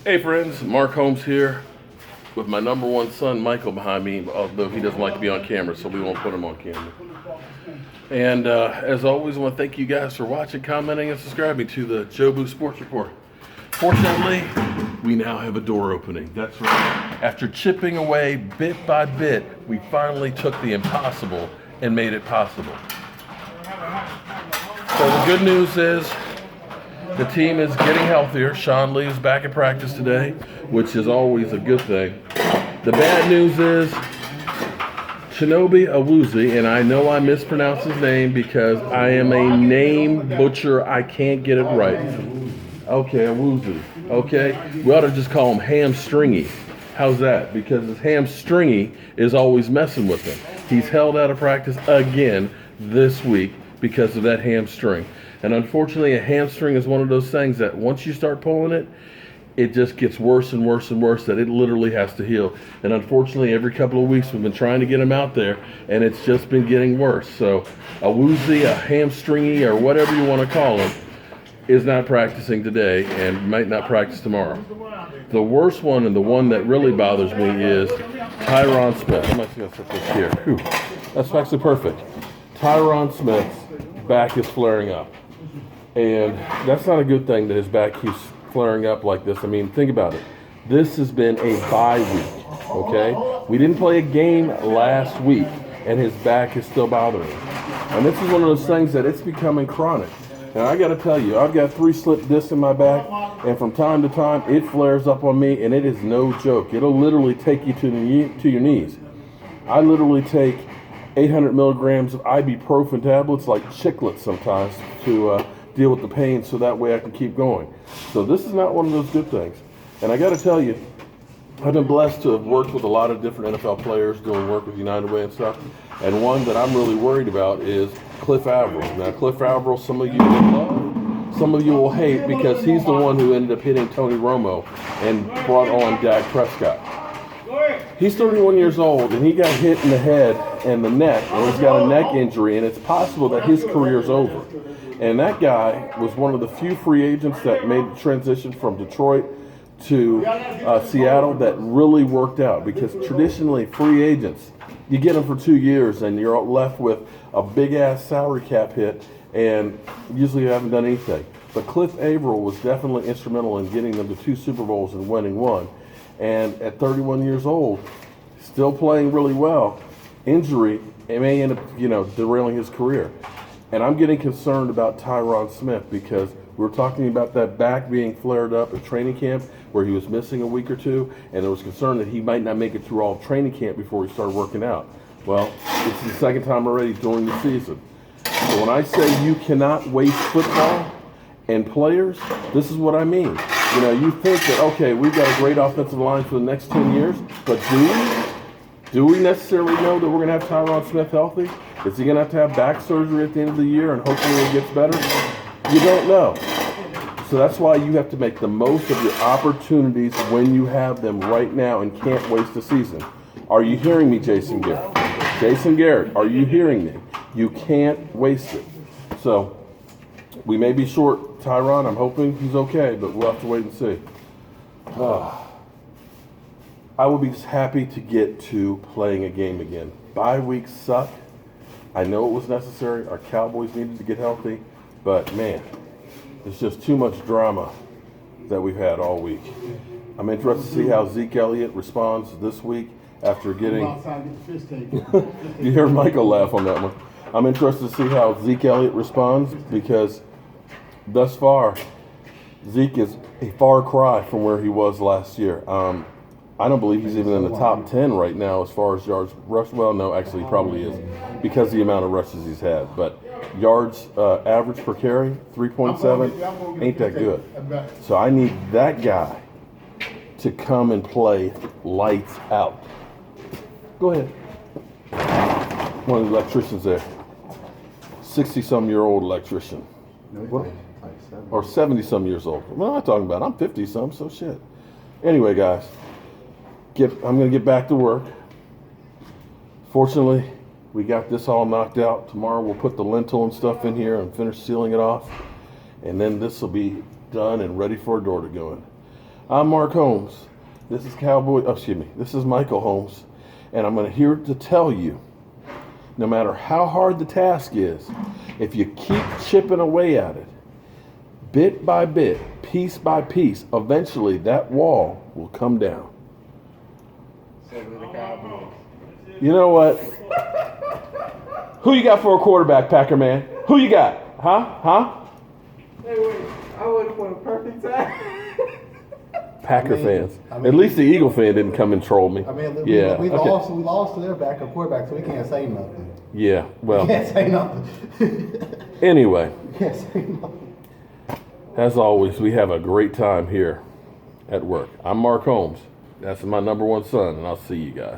Hey friends, Mark Holmes here with my number one son Michael behind me, although he doesn't like to be on camera, so we won't put him on camera. And as always, I want to thank you guys for watching, commenting, and subscribing to the Jobu Sports Report. Fortunately, we now have a door opening. That's right. After chipping away bit by bit, we finally took the impossible and made it possible. So the good news is the team is getting healthier. Sean Lee is back at practice today, which is always a good thing. The bad news is Shinobi Awuzie, and I know I mispronounced his name because I am a name butcher. I can't get it right. Okay, Awuzie. Okay, we ought to just call him Hamstringy. How's that? Because his hamstringy is always messing with him. He's held out of practice again this week because of that hamstring. And unfortunately, a hamstring is one of those things that once you start pulling it, it just gets worse and worse and worse, that it literally has to heal. And unfortunately, every couple of weeks we've been trying to get him out there, and it's just been getting worse. So a woozy, a hamstringy, or whatever you want to call him, is not practicing today and might not practice tomorrow. The worst one, and the one that really bothers me, is Tyron Smith. I'm actually going to set this here. Whew. That's actually perfect. Tyron Smith's back is flaring up. And that's not a good thing that his back keeps flaring up like this. I mean, think about it. This has been a bye week, okay? We didn't play a game last week, and his back is still bothering him. And this is one of those things that it's becoming chronic. And I got to tell you, I've got 3 slip discs in my back, and from time to time, it flares up on me, and it is no joke. It'll literally take you to your knees. I literally take 800 milligrams of ibuprofen tablets like chiclets sometimes to deal with the pain, so that way I can keep going. So this is not one of those good things. And I got to tell you, I've been blessed to have worked with a lot of different NFL players doing work with United Way and stuff. And one that I'm really worried about is Cliff Avril. Now, Cliff Avril, some of you will love, some of you will hate, because he's the one who ended up hitting Tony Romo and brought on Dak Prescott. He's 31 years old, and he got hit in the head and the neck, and he's got a neck injury, and it's possible that his career's over. And that guy was one of the few free agents that made the transition from Detroit to Seattle that really worked out, because traditionally free agents, you get them for 2 years and you're left with a big-ass salary cap hit, and usually you haven't done anything. But Cliff Avril was definitely instrumental in getting them to 2 Super Bowls and winning 1. And at 31 years old, still playing really well, injury, it may end up, derailing his career. And I'm getting concerned about Tyron Smith, because we're talking about that back being flared up at training camp where he was missing a week or 2, and there was concern that he might not make it through all of training camp before he started working out. Well, it's the second time already during the season. So when I say you cannot waste football and players, this is what I mean. You think that, okay, we've got a great offensive line for the next 10 years, but do we? Do we necessarily know that we're going to have Tyron Smith healthy? Is he going to have back surgery at the end of the year and hopefully it gets better? You don't know. So that's why you have to make the most of your opportunities when you have them right now and can't waste a season. Are you hearing me, Jason Garrett? Jason Garrett, are you hearing me? You can't waste it. So we may be short Tyron. I'm hoping he's okay, but we'll have to wait and see. I will be happy to get to playing a game again. Bye weeks suck. I know it was necessary. Our Cowboys needed to get healthy. But, man, there's just too much drama that we've had all week. I'm interested to see how Zeke Elliott responds this week after getting... You heard Michael laugh on that one. I'm interested to see how Zeke Elliott responds, because thus far, Zeke is a far cry from where he was last year. I don't believe he's even in the top 10 right now as far as yards rush. Well, no, actually he probably is, because of the amount of rushes he's had. But yards average per carry, 3.7, ain't that good. So I need that guy to come and play lights out. Go ahead. One of the electricians there. 60-some-year-old electrician. Or 70-some years old. What am I talking about? I'm 50-some, so shit. Anyway, guys. I'm going to get back to work. Fortunately, we got this all knocked out. Tomorrow we'll put the lintel and stuff in here and finish sealing it off. And then this will be done and ready for a door to go in. I'm Mark Holmes. This is This is Michael Holmes. And I'm here to tell you, no matter how hard the task is, if you keep chipping away at it, bit by bit, piece by piece, eventually that wall will come down. You know what? Who you got for a quarterback, Packer man? Who you got? Huh? Hey, wait. I waited for the perfect time. Packer fans. At least the Eagle fan didn't come and troll me. We lost to their backup quarterback, so we can't say nothing. Yeah, well. We can't say nothing. Anyway. We can't say nothing. As always, we have a great time here at work. I'm Mark Holmes. That's my number one son, and I'll see you guys.